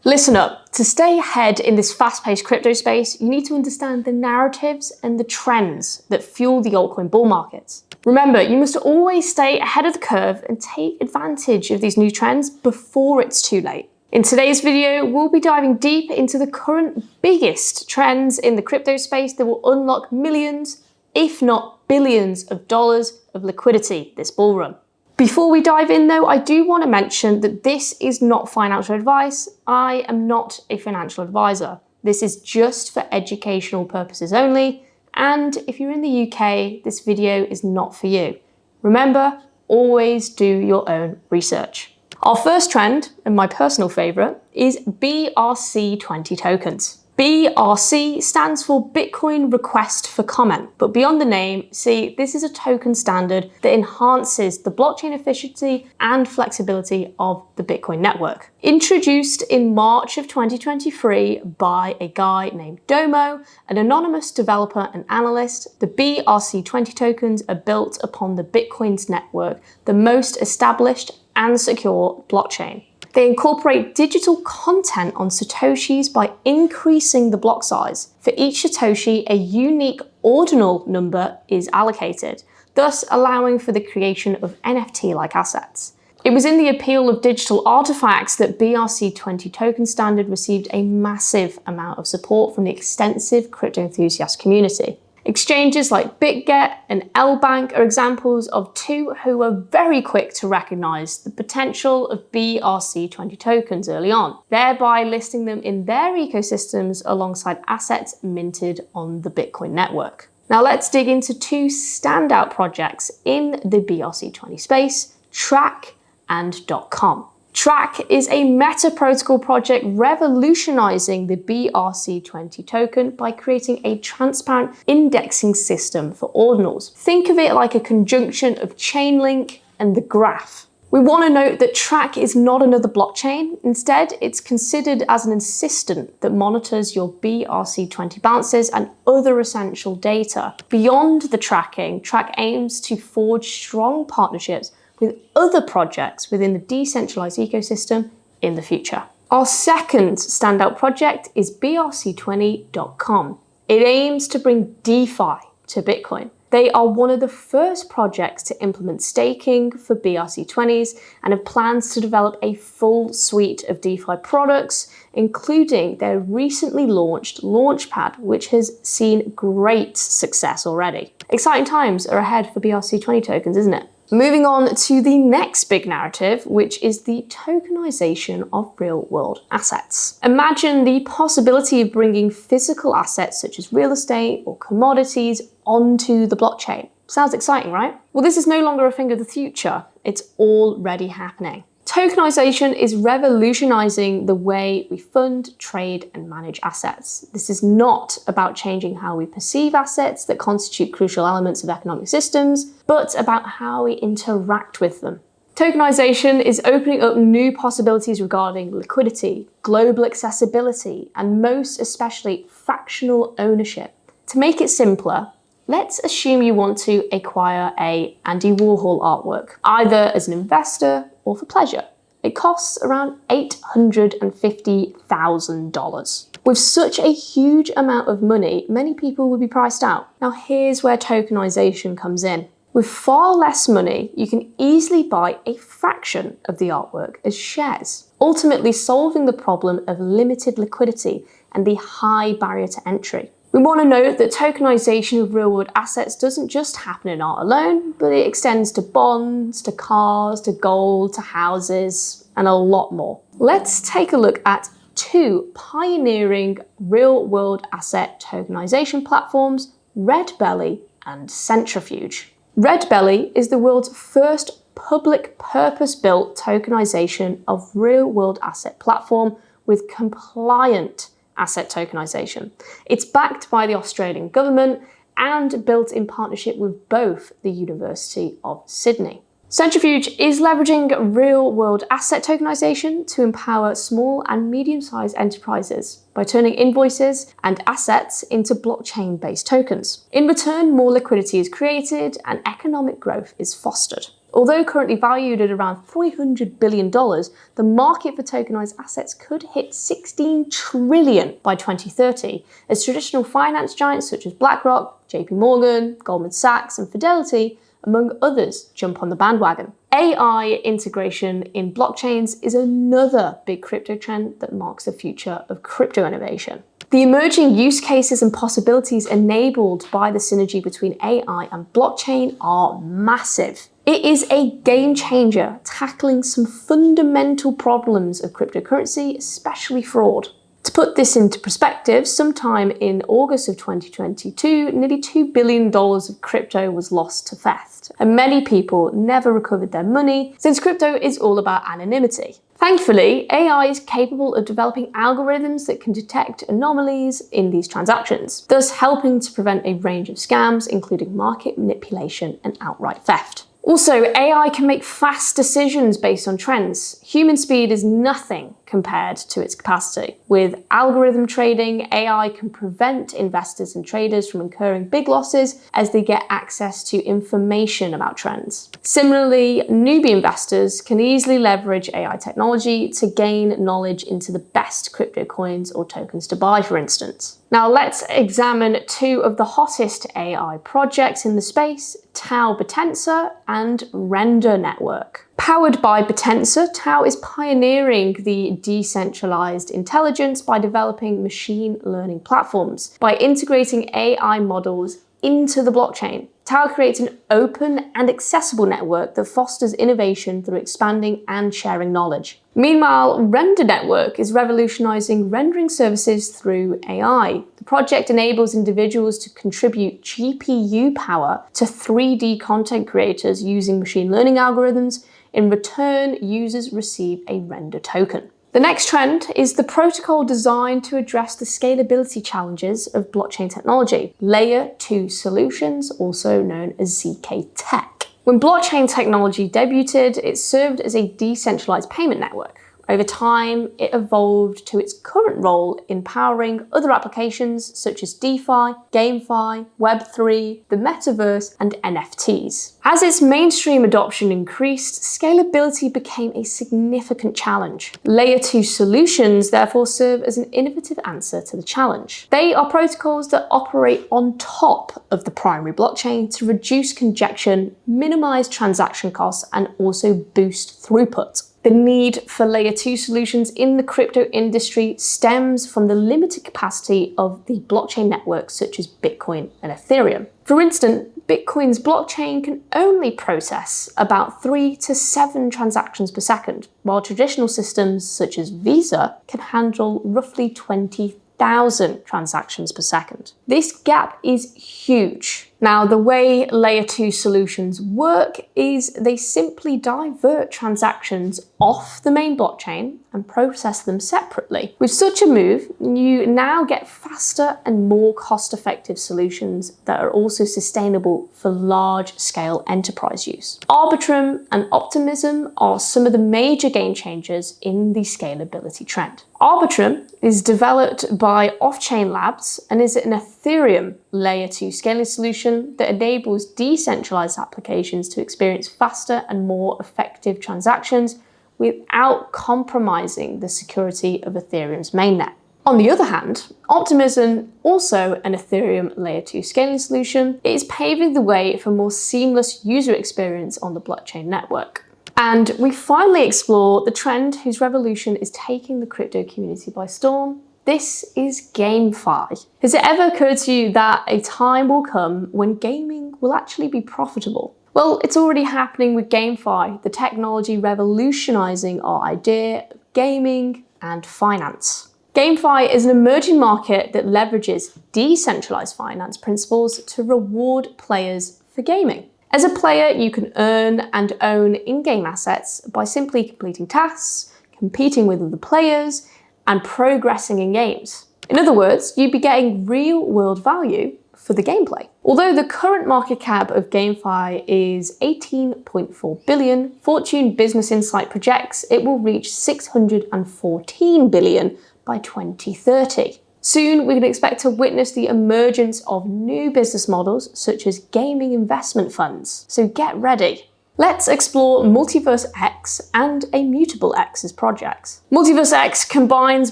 Listen up. To stay ahead in this fast-paced crypto space, you need to understand the narratives and the trends that fuel the altcoin bull markets. Remember, you must always stay ahead of the curve and take advantage of these new trends before it's too late. In today's video, we'll be diving deep into the current biggest trends in the crypto space that will unlock millions, if not billions of dollars of liquidity this bull run. Before we dive in though, I do want to mention that this is not financial advice. I am not a financial advisor. This is just for educational purposes only. And if you're in the UK, this video is not for you. Remember, always do your own research. Our first trend, and my personal favorite, is BRC20 tokens. BRC stands for Bitcoin Request for Comment, but beyond the name, see, this is a token standard that enhances the blockchain efficiency and flexibility of the Bitcoin network. Introduced in March of 2023 by a guy named Domo, an anonymous developer and analyst, the BRC20 tokens are built upon the Bitcoin's network, the most established and secure blockchain. They incorporate digital content on Satoshis by increasing the block size. For each Satoshi, a unique ordinal number is allocated, thus allowing for the creation of NFT-like assets. It was in the appeal of digital artifacts that BRC20 token standard received a massive amount of support from the extensive crypto enthusiast community. Exchanges like BitGet and LBank are examples of two who were very quick to recognize the potential of BRC20 tokens early on, thereby listing them in their ecosystems alongside assets minted on the Bitcoin network. Now let's dig into two standout projects in the BRC20 space, Track and .com. Track is a meta protocol project revolutionizing the BRC20 token by creating a transparent indexing system for ordinals. Think of it like a conjunction of Chainlink and the graph. We want to note that Track is not another blockchain. Instead, it's considered as an assistant that monitors your BRC20 balances and other essential data. Beyond the tracking, Track aims to forge strong partnerships with other projects within the decentralized ecosystem in the future. Our second standout project is BRC20.com. It aims to bring DeFi to Bitcoin. They are one of the first projects to implement staking for BRC20s and have plans to develop a full suite of DeFi products, including their recently launched Launchpad, which has seen great success already. Exciting times are ahead for BRC20 tokens, isn't it? Moving on to the next big narrative, which is the tokenization of real-world assets. Imagine the possibility of bringing physical assets such as real estate or commodities onto the blockchain. Sounds exciting, right? Well, this is no longer a thing of the future. It's already happening. Tokenization is revolutionizing the way we fund, trade, and manage assets. This is not about changing how we perceive assets that constitute crucial elements of economic systems, but about how we interact with them. Tokenization is opening up new possibilities regarding liquidity, global accessibility, and most especially fractional ownership. To make it simpler, let's assume you want to acquire a Andy Warhol artwork, either as an investor or for pleasure. It costs around $850,000. With such a huge amount of money, many people would be priced out. Now here's where tokenization comes in. With far less money, you can easily buy a fraction of the artwork as shares, ultimately solving the problem of limited liquidity and the high barrier to entry. We want to note that tokenization of real-world assets doesn't just happen in art alone, but it extends to bonds, to cars, to gold, to houses, and a lot more. Let's take a look at two pioneering real-world asset tokenization platforms, Redbelly and Centrifuge. Redbelly is the world's first public purpose-built tokenization of real-world asset platform with compliant asset tokenization. It's backed by the Australian government and built in partnership with both the University of Sydney. Centrifuge is leveraging real-world asset tokenization to empower small and medium-sized enterprises by turning invoices and assets into blockchain-based tokens. In return, more liquidity is created and economic growth is fostered. Although currently valued at around $300 billion, the market for tokenized assets could hit $16 trillion by 2030, as traditional finance giants such as BlackRock, JP Morgan, Goldman Sachs, and Fidelity, among others, jump on the bandwagon. AI integration in blockchains is another big crypto trend that marks the future of crypto innovation. The emerging use cases and possibilities enabled by the synergy between AI and blockchain are massive. It is a game changer, tackling some fundamental problems of cryptocurrency, especially fraud. To put this into perspective, sometime in August of 2022, nearly $2 billion of crypto was lost to theft, and many people never recovered their money since crypto is all about anonymity. Thankfully, AI is capable of developing algorithms that can detect anomalies in these transactions, thus helping to prevent a range of scams, including market manipulation and outright theft. Also, AI can make fast decisions based on trends. Human speed is nothing compared to its capacity. With algorithm trading, AI can prevent investors and traders from incurring big losses as they get access to information about trends. Similarly, newbie investors can easily leverage AI technology to gain knowledge into the best crypto coins or tokens to buy, for instance. Now let's examine two of the hottest AI projects in the space, Tau Potenza and Render Network. Powered by Potenza, Tau is pioneering the decentralized intelligence by developing machine learning platforms. By integrating AI models into the blockchain, Tau creates an open and accessible network that fosters innovation through expanding and sharing knowledge. Meanwhile, Render Network is revolutionizing rendering services through AI. The project enables individuals to contribute GPU power to 3D content creators using machine learning algorithms. In return, users receive a render token. The next trend is the protocol designed to address the scalability challenges of blockchain technology, Layer 2 solutions, also known as ZK Tech. When blockchain technology debuted, it served as a decentralized payment network. Over time, it evolved to its current role in powering other applications such as DeFi, GameFi, Web3, the metaverse, and NFTs. As its mainstream adoption increased, scalability became a significant challenge. Layer 2 solutions therefore serve as an innovative answer to the challenge. They are protocols that operate on top of the primary blockchain to reduce congestion, minimize transaction costs, and also boost throughput. The need for Layer 2 solutions in the crypto industry stems from the limited capacity of the blockchain networks such as Bitcoin and Ethereum. For instance, Bitcoin's blockchain can only process about 3 to 7 transactions per second, while traditional systems such as Visa can handle roughly 20,000 transactions per second. This gap is huge. Now, the way Layer 2 solutions work is they simply divert transactions off the main blockchain and process them separately. With such a move, you now get faster and more cost-effective solutions that are also sustainable for large-scale enterprise use. Arbitrum and Optimism are some of the major game changers in the scalability trend. Arbitrum is developed by Off-Chain Labs and is an Ethereum Layer 2 scaling solution that enables decentralized applications to experience faster and more effective transactions without compromising the security of Ethereum's mainnet. On the other hand, Optimism, also an Ethereum Layer 2 scaling solution, is paving the way for more seamless user experience on the blockchain network. And we finally explore the trend whose revolution is taking the crypto community by storm. This is GameFi. Has it ever occurred to you that a time will come when gaming will actually be profitable? Well, it's already happening with GameFi, the technology revolutionizing our idea of gaming and finance. GameFi is an emerging market that leverages decentralized finance principles to reward players for gaming. As a player, you can earn and own in-game assets by simply completing tasks, competing with other players, and progressing in games. In other words, you'd be getting real-world value for the gameplay. Although the current market cap of GameFi is $18.4 billion, Fortune Business Insight projects it will reach $614 billion by 2030. Soon, we can expect to witness the emergence of new business models such as gaming investment funds. So get ready. Let's explore Multiverse X and a Mutable X's projects. Multiverse X combines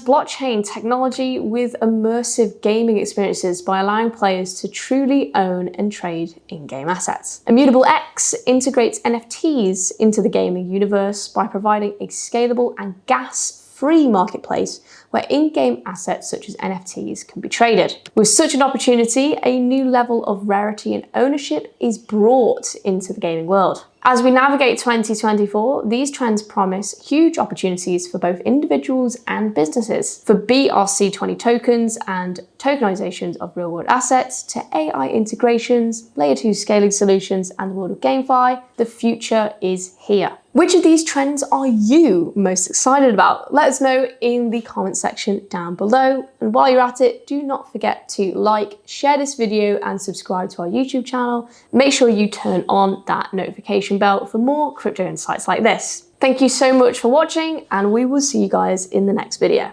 blockchain technology with immersive gaming experiences by allowing players to truly own and trade in-game assets. Immutable X integrates NFTs into the gaming universe by providing a scalable and gas-free marketplace where in-game assets such as NFTs can be traded. With such an opportunity, a new level of rarity and ownership is brought into the gaming world. As we navigate 2024, these trends promise huge opportunities for both individuals and businesses. For BRC20 tokens and tokenizations of real-world assets to AI integrations, layer 2 scaling solutions, and the world of GameFi, the future is here. Which of these trends are you most excited about? Let us know in the comment section down below. And while you're at it, do not forget to like, share this video, and subscribe to our YouTube channel. Make sure you turn on that notification bell for more crypto insights like this. Thank you so much for watching, and we will see you guys in the next video.